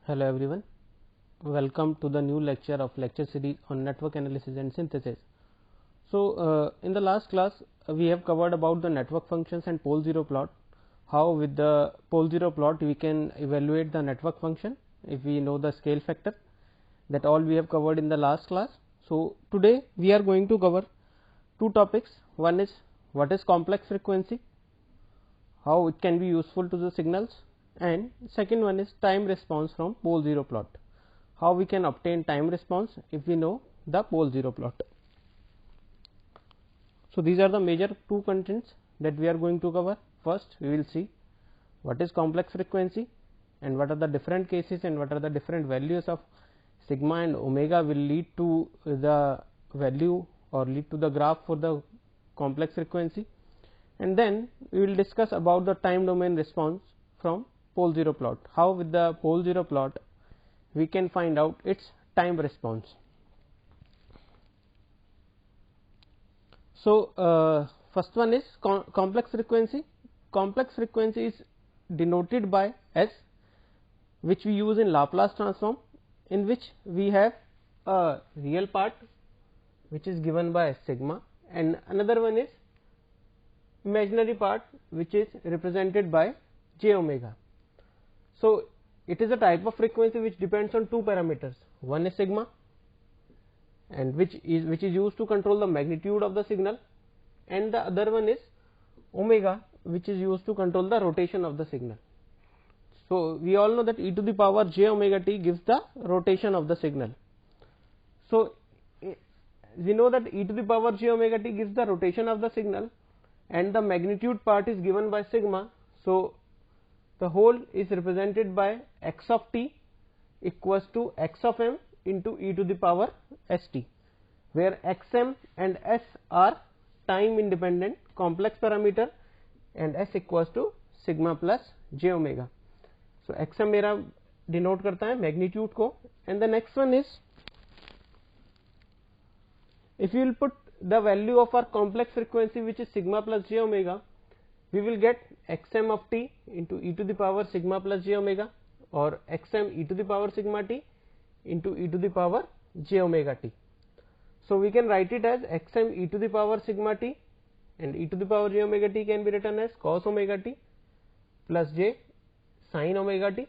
Hello everyone, welcome to the new lecture of lecture series on network analysis and synthesis. So, in the last class we have covered about the network functions and pole zero plot, how with the pole zero plot we can evaluate the network function if we know the scale factor. That all we have covered in the last class. So, today we are going to cover two topics. One is what is complex frequency, how it can be useful to the signals, and second one is time response from pole zero plot, how we can obtain time response if we know the pole zero plot. So, these are the major two contents that we are going to cover. First we will see what is complex frequency and what are the different cases and what are the different values of sigma and omega will lead to the value or lead to the graph for the complex frequency, and then we will discuss about the time domain response from pole zero plot, how with the pole zero plot we can find out its time response. So, first one is complex frequency. Complex frequency is denoted by S, which we use in Laplace transform, in which we have a real part which is given by sigma, and another one is imaginary part which is represented by j omega. So, it is a type of frequency which depends on two parameters. One is sigma, and which is used to control the magnitude of the signal, and the other one is omega, which is used to control the rotation of the signal. So, we all know that e to the power j omega t gives the rotation of the signal. So, we know that e to the power j omega t gives the rotation of the signal and the magnitude part is given by sigma. So, the whole is represented by x of t equals to x of m into e to the power s t, where x m and s are time independent complex parameter and s equals to sigma plus j omega. So, x m मेरा denote करता है magnitude को, and the next one is if you will put the value of our complex frequency which is sigma plus j omega, we will get x m of t into e to the power sigma plus j omega, or x m e to the power sigma t into e to the power j omega t. So, we can write it as x m e to the power sigma t, and e to the power j omega t can be written as cos omega t plus j sin omega t.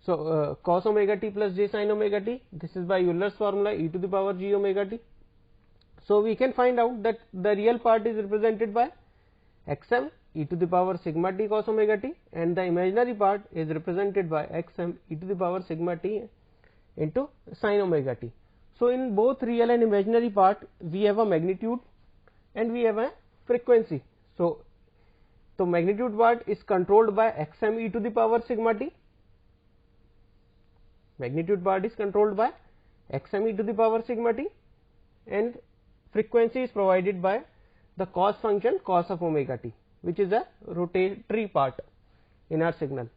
So, cos omega t plus j sin omega t, this is by Euler's formula e to the power g omega t. So, we can find out that the real part is represented by x m e to the power sigma t cos omega t, and the imaginary part is represented by x m e to the power sigma t into sin omega t. So, in both real and imaginary part we have a magnitude and we have a frequency. So, the magnitude part is controlled by x m e to the power sigma t, magnitude part is controlled by x m e to the power sigma t, and frequency is provided by the cos function cos of omega t, which is a rotatory part in our signal,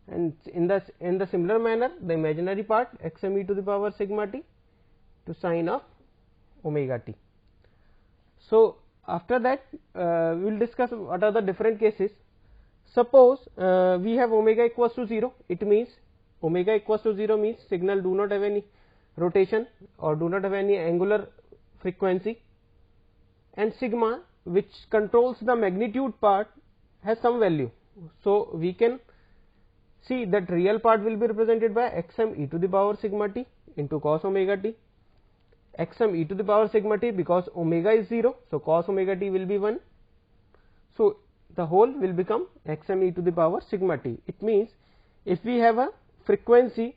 and in the similar manner the imaginary part x m e to the power sigma t to sin of omega t. So, after that we will discuss what are the different cases. Suppose we have omega equals to 0, it means omega equals to 0 means signal do not have any rotation or do not have any angular frequency, and sigma which controls the magnitude part has some value. So, we can see that real part will be represented by x m e to the power sigma t into cos omega t, x m e to the power sigma t because omega is 0. So, cos omega t will be 1. So, the whole will become x m e to the power sigma t. It means if we have a frequency,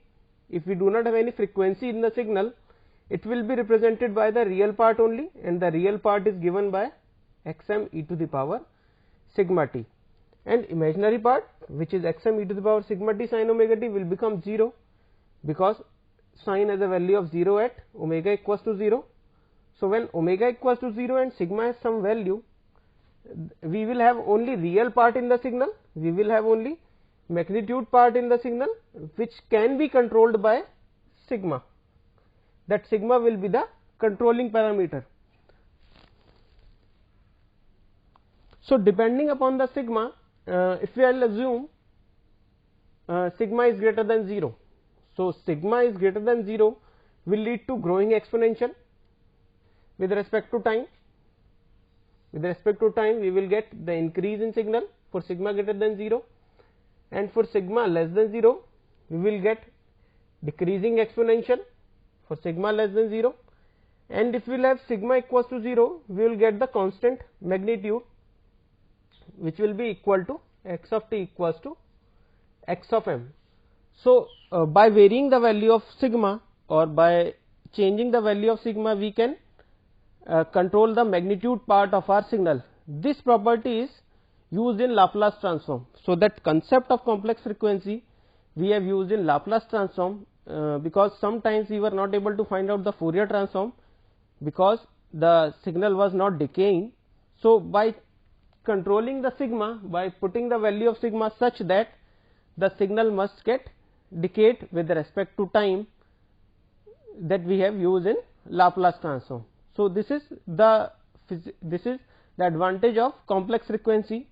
if we do not have any frequency in the signal, it will be represented by the real part only, and the real part is given by x m e to the power sigma t, and imaginary part which is x m e to the power sigma t sin omega t will become 0 because sin has a value of 0 at omega equals to 0. So, when omega equals to 0 and sigma has some value, we will have only real part in the signal, we will have only magnitude part in the signal which can be controlled by sigma. That sigma will be the controlling parameter. So, depending upon the sigma, if we will assume sigma is greater than 0. So, sigma is greater than 0 will lead to growing exponential with respect to time. With respect to time, we will get the increase in signal for sigma greater than 0, and for sigma less than 0 we will get decreasing exponential for sigma less than 0, and if we will have sigma equals to 0, we will get the constant magnitude which will be equal to x of t equals to x of m. So, by varying the value of sigma or by changing the value of sigma, we can control the magnitude part of our signal. This property is used in Laplace transform. So, that concept of complex frequency we have used in Laplace transform, because sometimes we were not able to find out the Fourier transform because the signal was not decaying. So, by controlling the sigma, by putting the value of sigma such that the signal must get decayed with respect to time, that we have used in Laplace transform. So, this is the advantage of complex frequency,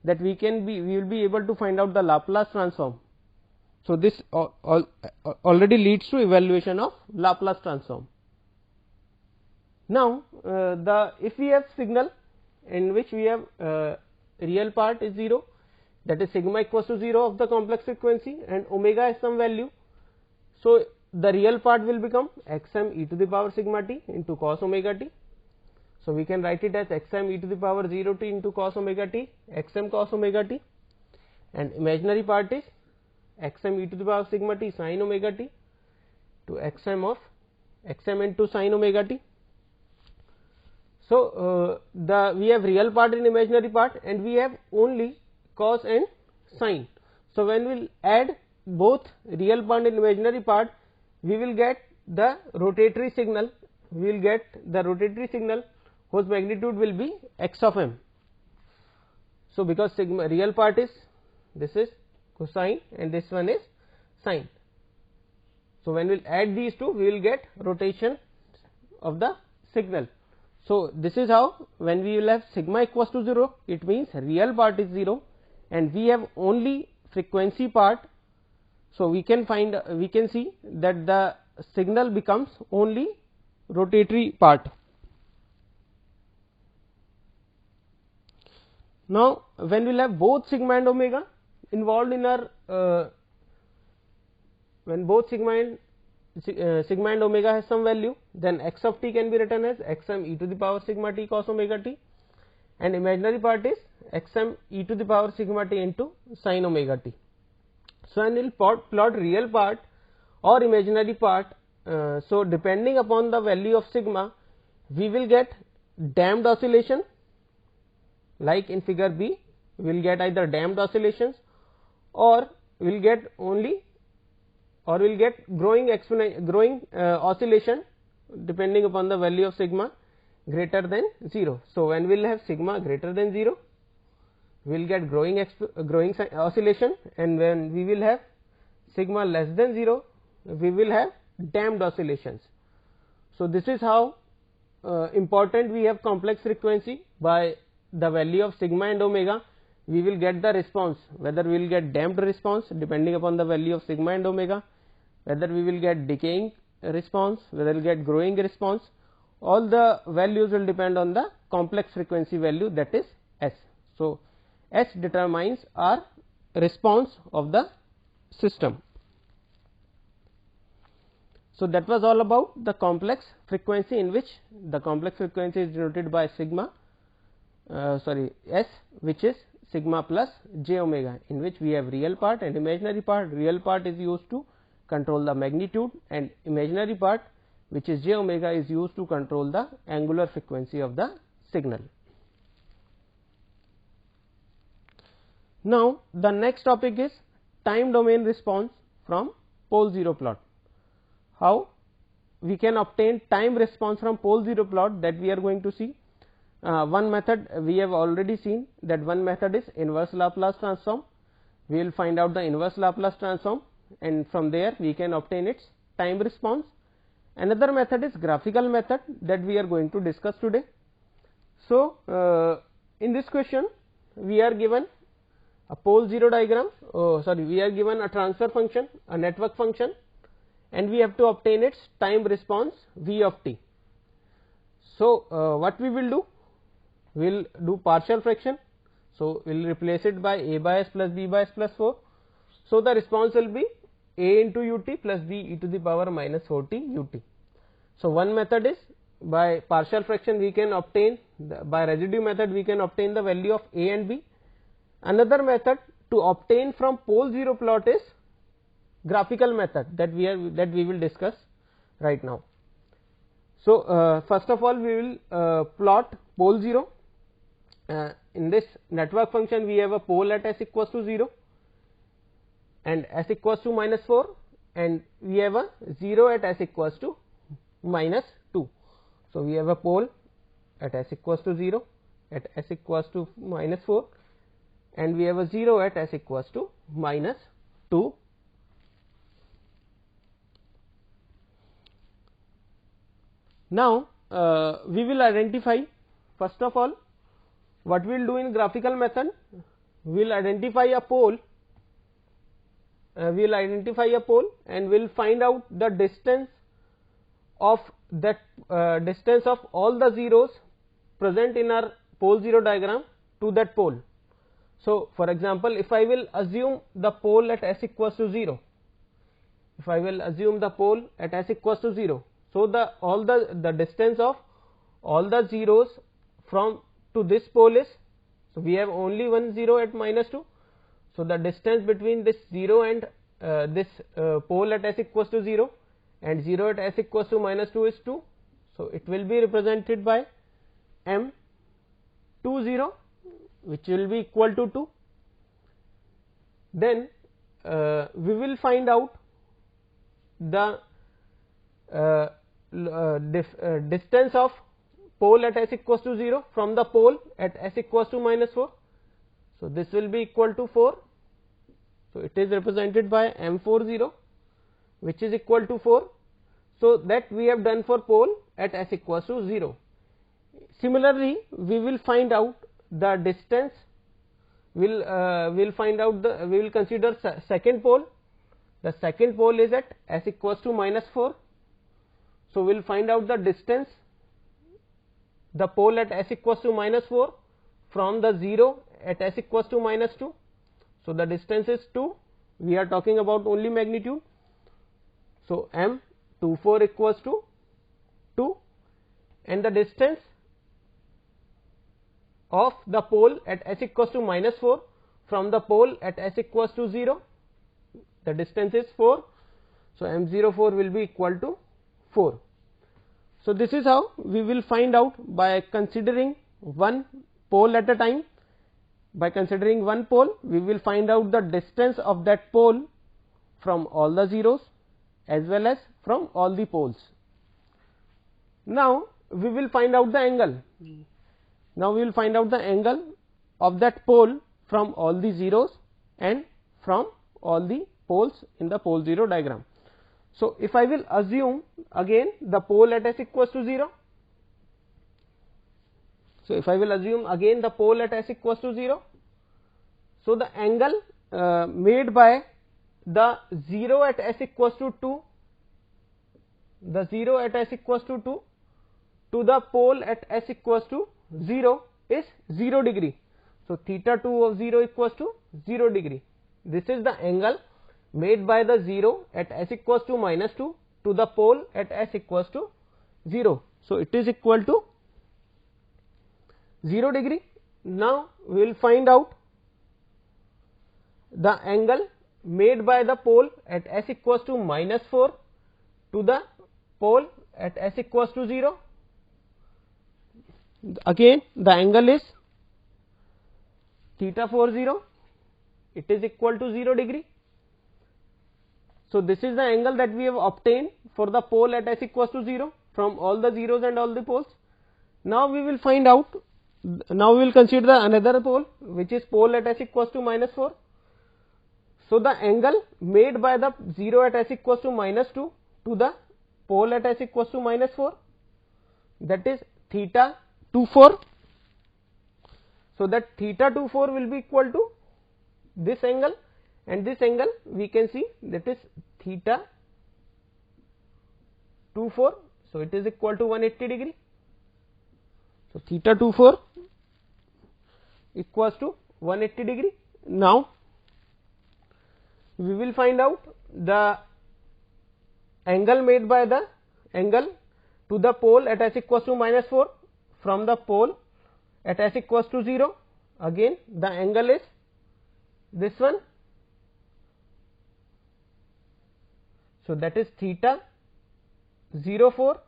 that we will be able to find out the Laplace transform. So, this already leads to evaluation of Laplace transform. Now, if we have signal in which we have real part is 0, that is sigma equals to 0 of the complex frequency, and omega is some value. So, the real part will become x m e to the power sigma t into cos omega t. So, we can write it as x m e to the power 0 t into cos omega t, x m cos omega t, and imaginary part is x m e to the power sigma t sin omega t to x m of x m into sin omega t. So, we have real part and imaginary part, and we have only cos and sin. So, when we will add both real part and imaginary part, we will get the rotatory signal, whose magnitude will be x of m. So, because sigma real part is, this is cosine and this one is sine. So, when we will add these two, we will get rotation of the signal. So, this is how, when we will have sigma equals to 0, it means real part is 0 and we have only frequency part. So, we can see that the signal becomes only rotatory part. Now, when we will have both sigma and omega involved in our, when both sigma and omega has some value, then x of t can be written as x m e to the power sigma t cos omega t, and imaginary part is x m e to the power sigma t into sin omega t. So, and we will plot real part or imaginary part. So, depending upon the value of sigma, we will get damped oscillation, like in figure B, we will get either damped oscillations or we will get only, or we will get growing oscillation depending upon the value of sigma greater than 0. So, when we will have sigma greater than 0, we will get growing oscillation, and when we will have sigma less than 0, we will have damped oscillations. So, this is how important we have complex frequency. By the value of sigma and omega, we will get the response, whether we will get damped response depending upon the value of sigma and omega, whether we will get decaying response, whether we will get growing response. All the values will depend on the complex frequency value, that is S. So, S determines our response of the system. So, that was all about the complex frequency, in which the complex frequency is denoted by sigma, S, which is sigma plus j omega, in which we have real part and imaginary part. Real part is used to control the magnitude, and imaginary part, which is j omega, is used to control the angular frequency of the signal. Now, the next topic is time domain response from pole 0 plot. How we can obtain time response from pole 0 plot, that we are going to see. One method we have already seen, that one method is inverse Laplace transform. We will find out the inverse Laplace transform, and from there we can obtain its time response. Another method is graphical method, that we are going to discuss today. So, in this question we are given a pole 0 diagram, we are given a transfer function, a network function, and we have to obtain its time response v of t. So, what we will do? We will do partial fraction. So, we will replace it by a by s plus b by s plus 4. So, the response will be a into ut plus b e to the power minus 4t ut. So, one method is by partial fraction we can obtain by residue method we can obtain the value of a and b. Another method to obtain from pole 0 plot is graphical method that we will discuss right now. So, first of all we will plot pole 0. In this network function we have a pole at s equals to 0 and s equals to minus 4, and we have a 0 at s equals to minus 2. So, we have a pole at s equals to 0, at s equals to minus 4, and we have a 0 at s equals to minus 2. Now, we will identify, first of all, what we will do in graphical method. We will identify a pole, and we will find out the distance of that distance of all the zeros present in our pole 0 diagram to that pole. So, for example, if I will assume the pole at s equals to 0, so the all the distance of all the zeros from to this pole is, so we have only one 0 at minus 2. So, the distance between this 0 and this pole at s equals to 0 and 0 at s equals to minus 2 is 2. So, it will be represented by m 2 0, which will be equal to 2. Then we will find out the distance of pole at s equals to 0 from the pole at s equals to minus 4. So, this will be equal to 4. So, it is represented by m 4 0, which is equal to 4. So, that we have done for pole at s equals to 0. Similarly, we will find out the distance, we will consider second pole. The second pole is at s equals to minus 4. So, we will find out the distance, the pole at s equals to minus 4 from the 0 at s equals to minus 2. So, the distance is 2, we are talking about only magnitude. So, m 2 4 equals to 2, and the distance of the pole at s equals to minus 4 from the pole at s equals to 0, the distance is 4. So, m 0 4 will be equal to 4. So, this is how we will find out by considering one pole at a time. By considering one pole, we will find out the distance of that pole from all the zeros as well as from all the poles. Now, we will find out the angle. Now, we will find out the angle of that pole from all the zeros and from all the poles in the pole 0 diagram. So, if I will assume again the pole at s equals to 0. So, if I will assume again the pole at s equals to 0. So, the angle made by the 0 at s equals to 2, the 0 at s equals to 2 to the pole at s equals to 0 is 0 degree. So, theta 2 of 0 equals to 0 degree. This is the angle made by the 0 at s equals to minus 2 to the pole at s equals to 0. So, it is equal to 0 degree. Now, we will find out the angle made by the pole at s equals to minus 4 to the pole at s equals to 0. Again the angle is theta 4 0, it is equal to 0 degree. So, this is the angle that we have obtained for the pole at s equals to 0 from all the zeros and all the poles. Now, we will find out, now we will consider another pole which is pole at s equals to minus 4. So, the angle made by the 0 at s equals to minus 2 to the pole at s equals to minus 4, that is theta 2 4. So, that theta 2 4 will be equal to this angle, and this angle we can see that is theta 24. So, it is equal to 180 degree. So, theta 24 equals to 180 degree. Now, we will find out the angle made by the angle to the pole at s equals to -4 from the pole at s equals to 0. Again the angle is this one. So, that is theta 04.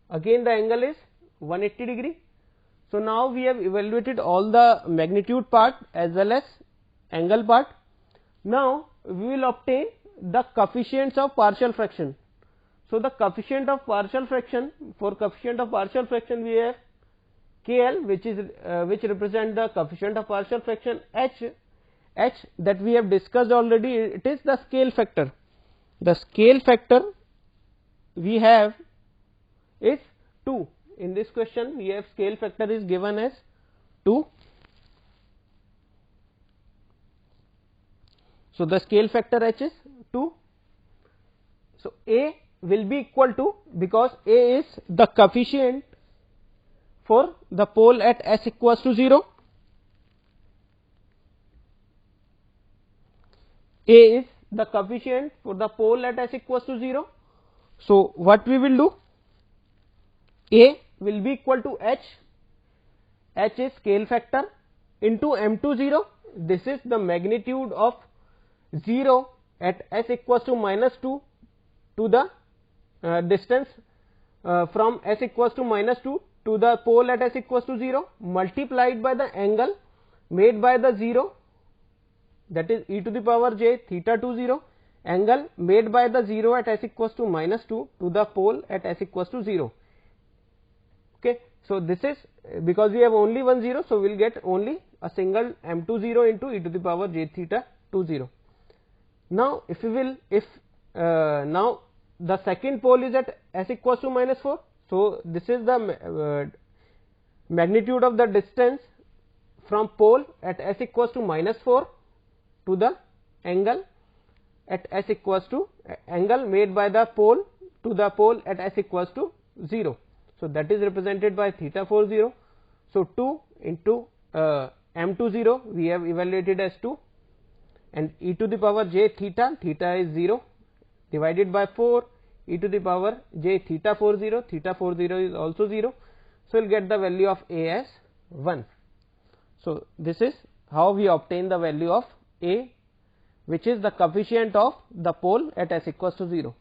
Again the angle is 180 degree. So, now we have evaluated all the magnitude part as well as angle part. Now, we will obtain the coefficients of partial fraction. So, the coefficient of partial fraction, for coefficient of partial fraction we have KL, which is which represent the coefficient of partial fraction. H that we have discussed already, it is the scale factor. The scale factor we have is 2. In this question we have scale factor is given as 2. So, the scale factor H is 2. So, A will be equal to, because A is the coefficient for the pole at s equals to 0. A is the coefficient for the pole at s equals to 0. So, what we will do? A will be equal to H is scale factor into m20. This is the magnitude of 0 at s equals to -2 to the distance from s equals to -2 to the pole at s equals to 0, multiplied by the angle made by the 0, that is e to the power j theta 20, angle made by the 0 at s equals to -2 to the pole at s equals to 0. Okay. So, this is because we have only one 0. So, we will get only a single m20 into e to the power j theta 20. Now, if we will, now the second pole is at s equals to -4. So, this is the magnitude of the distance from pole at s equals to -4 to the angle at s equals to angle made by the pole to the pole at s equals to 0. So, that is represented by theta 40. So, 2 into m20 we have evaluated as 2, and e to the power j theta is 0 divided by 4 e to the power j theta 40 is also 0. So, we will get the value of A as 1. So, this is how we obtain the value of A, which is the coefficient of the pole at s equals to 0.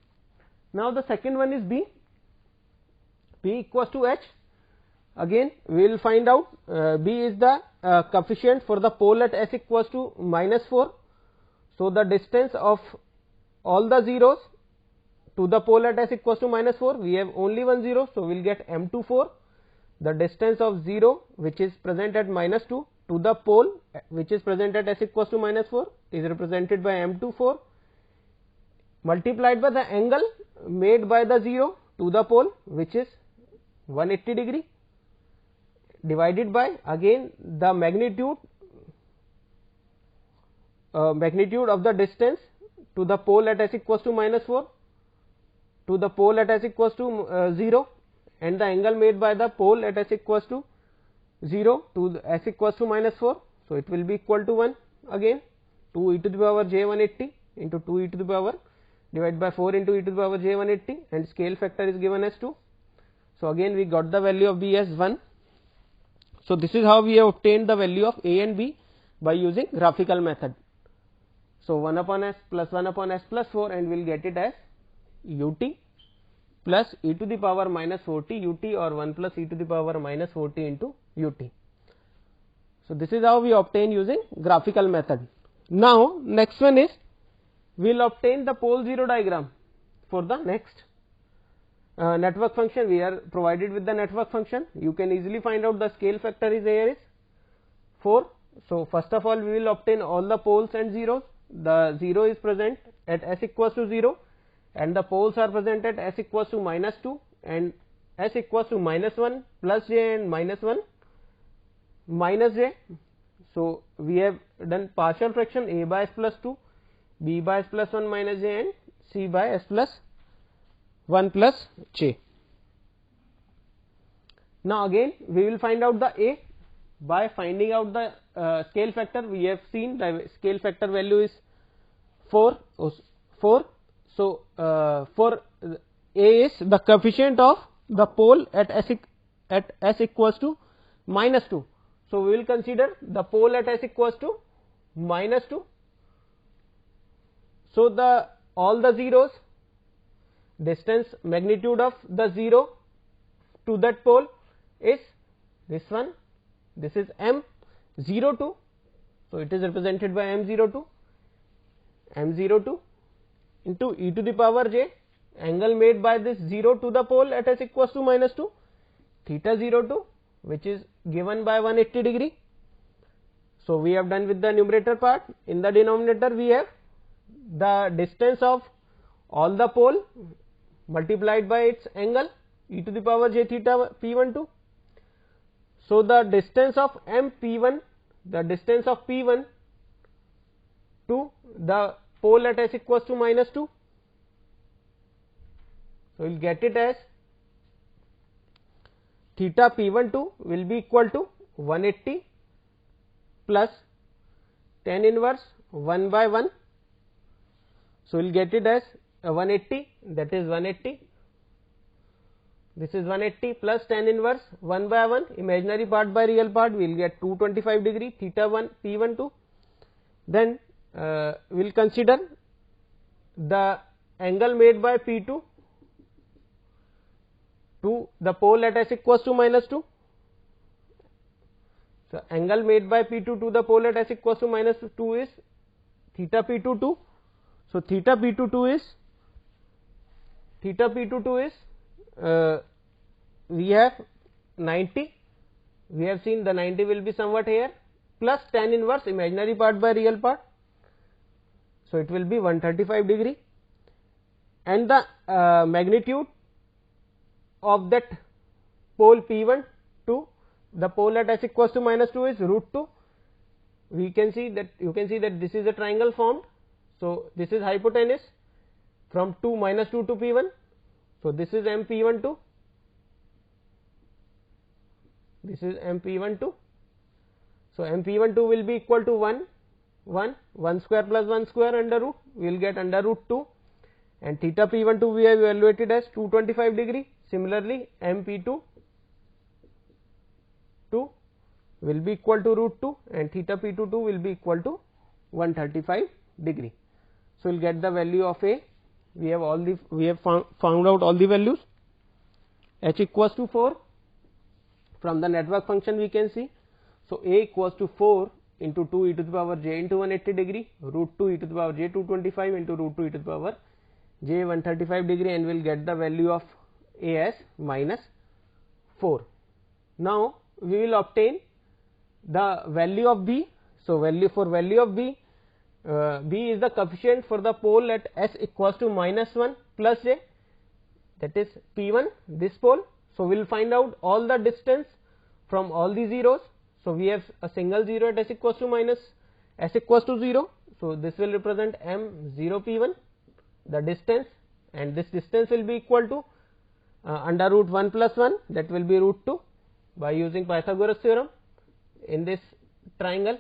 Now, the second one is B equals to H. Again we will find out B is the coefficient for the pole at s equals to -4. So, the distance of all the zeros to the pole at s equals to -4, we have only one 0. So, we will get m24. The distance of 0 which is present at -2 to the pole which is present at s equals to -4 is represented by m24, multiplied by the angle made by the 0 to the pole which is 180 degree, divided by again the magnitude of the distance to the pole at s equals to -4 to the pole at s equals to 0, and the angle made by the pole at s equals to 0 to the s equals to -4. So, it will be equal to 1 again, 2 e to the power j 180 into 2 e to the power divided by 4 into e to the power j 180, and scale factor is given as 2. So, again we got the value of B as 1. So, this is how we have obtained the value of A and B by using graphical method. So, 1 upon s plus 1 upon s plus 4, and we will get it as ut plus e to the power -40 ut, or 1 plus e to the power -40 into ut. So, this is how we obtain using graphical method. Now, next one is we will obtain the pole 0 diagram for the next network function. We are provided with the network function. You can easily find out the scale factor is here is 4. So, first of all we will obtain all the poles and zeros. The 0 is present at s equals to 0, and the poles are present at s equals to -2 and s equals to -1 plus j and -1 minus j. So we have done partial fraction a by s plus 2, b by s plus 1 minus j, and c by s plus 1 plus j. Now again we will find out the a by finding out the scale factor. We have seen the scale factor value is 4. So for a is the coefficient of the pole at s equals to minus 2. So we will consider the pole at s equals to minus 2. So the all the zeros, distance magnitude of the 0 to that pole is this one. This is m02. So it is represented by m02 into e to the power j, angle made by this 0 to the pole at s equals to minus 2, theta 02, which is given by 180 degree. So we have done with the numerator part. In the denominator we have the distance of all the pole multiplied by its angle, e to the power j theta p12. So the distance of mp1, the distance of p1 to the pole at s equals to minus 2. So we will get it as theta p12 will be equal to 180 plus tan inverse 1 by 1. So we will get it as 180, that is 180. This is 180 plus tan inverse 1 by 1, imaginary part by real part, we will get 225 degree theta 1 p12. Then we will consider the angle made by p2 to the pole at s equals to minus 2. So angle made by p2 to the pole at s equals to minus 2 is theta p22. So theta p22 is we have 90, we have seen the 90 will be somewhat here, plus tan inverse imaginary part by real part. So it will be 135 degree, and the magnitude of that pole p1 to the pole at s equals to minus 2 is root 2. We can see that, you can see that this is a triangle formed. So this is hypotenuse from 2 minus 2 to p1. So this is mp12, this is mp12. So mp12 will be equal to 1 square plus 1 square under root, we will get under root 2, and theta p12 we have evaluated as 225 degree. Similarly mp22 will be equal to root 2, and theta p22 will be equal to 135 degree. So we will get the value of a. We have found out all the values. H equals to 4. From the network function we can see. So a equals to 4 into 2 e to the power j into 180 degree, root 2 e to the power j 225 into root 2 e to the power j 135 degree, and we will get the value of a as minus 4. Now we will obtain the value of b. So value of b, b is the coefficient for the pole at s equals to minus 1 plus j, that is p1, this pole. So we will find out all the distance from all the zeros. So we have a single 0 at s equals to minus s equals to 0. So this will represent m0 p1, the distance, and this distance will be equal to under root 1 plus 1, that will be root 2 by using Pythagoras theorem in this triangle.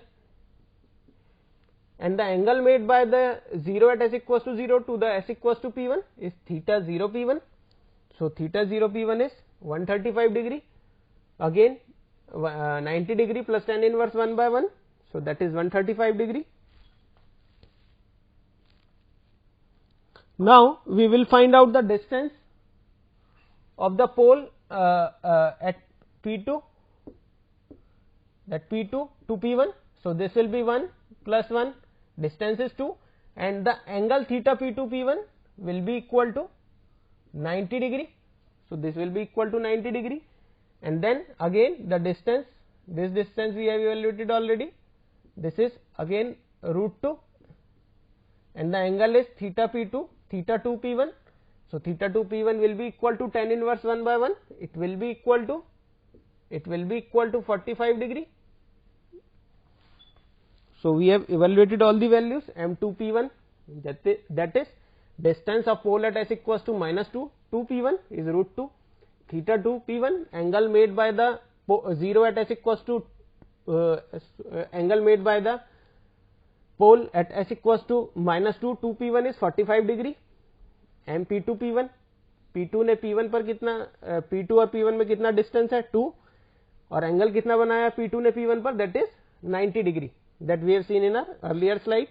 And the angle made by the 0 at s equals to 0 to the s equals to p1 is theta 0 p1. So theta 0 p1 is 135 degree, again 90 degree plus tan inverse 1 by 1. So that is 135 degree. Now we will find out the distance of the pole at p2, that p2 to p1. So this will be 1 plus 1, distance is 2, and the angle theta p2 p1 will be equal to 90 degree. So this will be equal to 90 degree, and then again the distance, this distance we have evaluated already, this is again root 2, and the angle is theta p2 theta 2 p1. So theta 2 p1 will be equal to tan inverse 1 by 1, it will be equal to 45 degree. So, we have evaluated all the values m2 p1, that is distance of pole at s equals to minus 2 p1 is root 2, theta 2 p1, angle made by the 0 at s equals to angle made by the pole at s equals to minus 2 p1 is 45 degree, m p2 p1, p2 ने p1 पर कितना p2 और p1 में कितना distance है 2 और angle कितना बनाया p2 ने p1 पर, that is 90 degree, that we have seen in our earlier slide.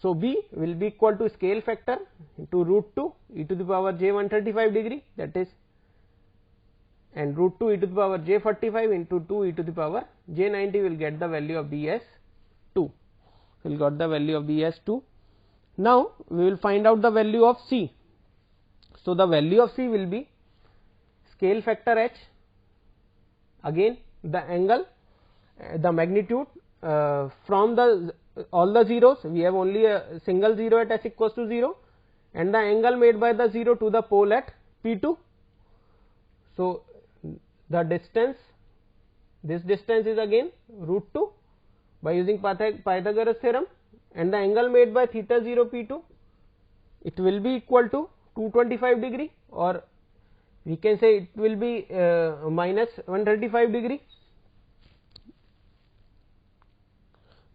So, B will be equal to scale factor into root 2 e to the power j 135 degree, that is, and root 2 e to the power j 45 into 2 e to the power j 90 will get the value of B as 2. Will got the value of B as 2. Now, we will find out the value of C. So, the value of C will be scale factor h, again the angle, the magnitude from the all the zeros, we have only a single 0 at s equals to 0, and the angle made by the 0 to the pole at p2. So, the distance, this distance is again root 2 by using Pythagoras theorem, and the angle made by theta 0 p2, it will be equal to 225 degree, or we can say it will be minus 135 degree.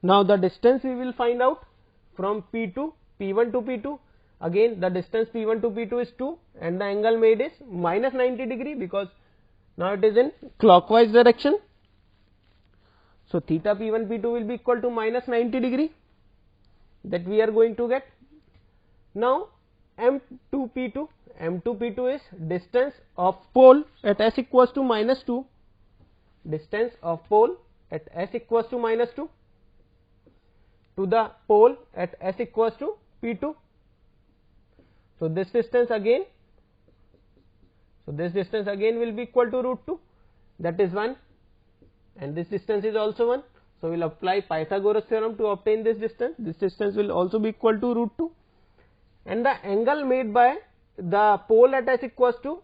Now, the distance we will find out from p1 to p2, again the distance p1 to p2 is 2 and the angle made is minus 90 degree, because now it is in clockwise direction. So, theta p1 p2 will be equal to minus 90 degree, that we are going to get. Now, m2 p2 is distance of pole at s equals to minus 2, distance of pole at s equals to minus 2 to the pole at s equals to p2. So, this distance again will be equal to root 2, that is 1, and this distance is also 1. So, we will apply Pythagoras theorem to obtain this distance will also be equal to root 2, and the angle made by the pole at s equals to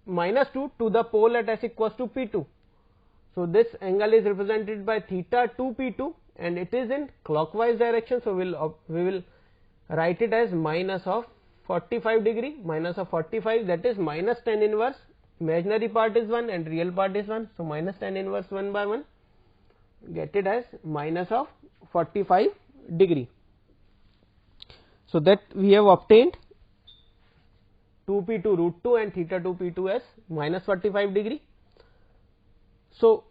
minus 2 to the pole at s equals to p2. So, this angle is represented by theta 2 p2 and it is in clockwise direction. So, we will write it as minus of 45 degree, minus of 45, that is minus tan inverse, imaginary part is 1 and real part is 1. So, minus tan inverse 1 by 1, get it as minus of 45 degree. So, that we have obtained 2 p2 root 2 and theta 2 p2 as minus 45 degree. So,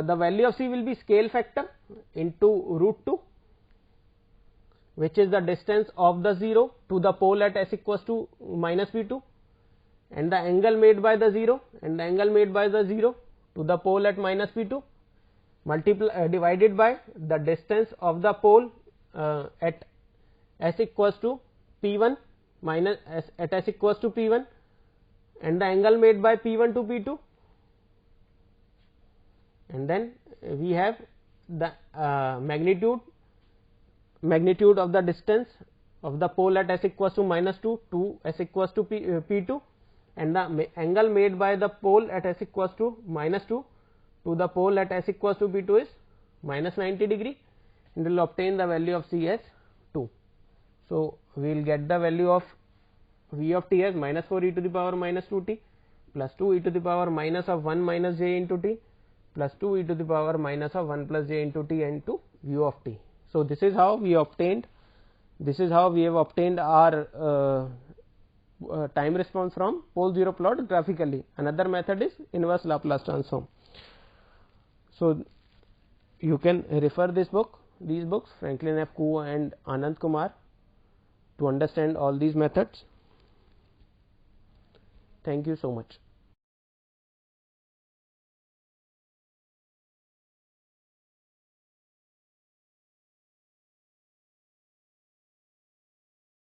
the value of C will be scale factor into root 2, which is the distance of the 0 to the pole at s equals to minus p2, and the angle made by the 0 and the angle made by the 0 to the pole at minus p2, divided by the distance of the pole at s equals to p1 minus at s equals to p1, and the angle made by p1 to p2, and then we have the magnitude of the distance of the pole at s equals to minus 2 to s equals to p2, and the angle made by the pole at s equals to minus 2 to the pole at s equals to p2 is minus 90 degree, and we will obtain the value of C as 2. So, we will get the value of V of t as minus 4 e to the power minus 2 t plus 2 e to the power minus of 1 minus j into t plus 2 e to the power minus of 1 plus j into t into u of t. So, this is how we have obtained our time response from pole 0 plot graphically. Another method is inverse Laplace transform. So, you can refer these books Franklin F. Kuo and Anand Kumar to understand all these methods. Thank you so much.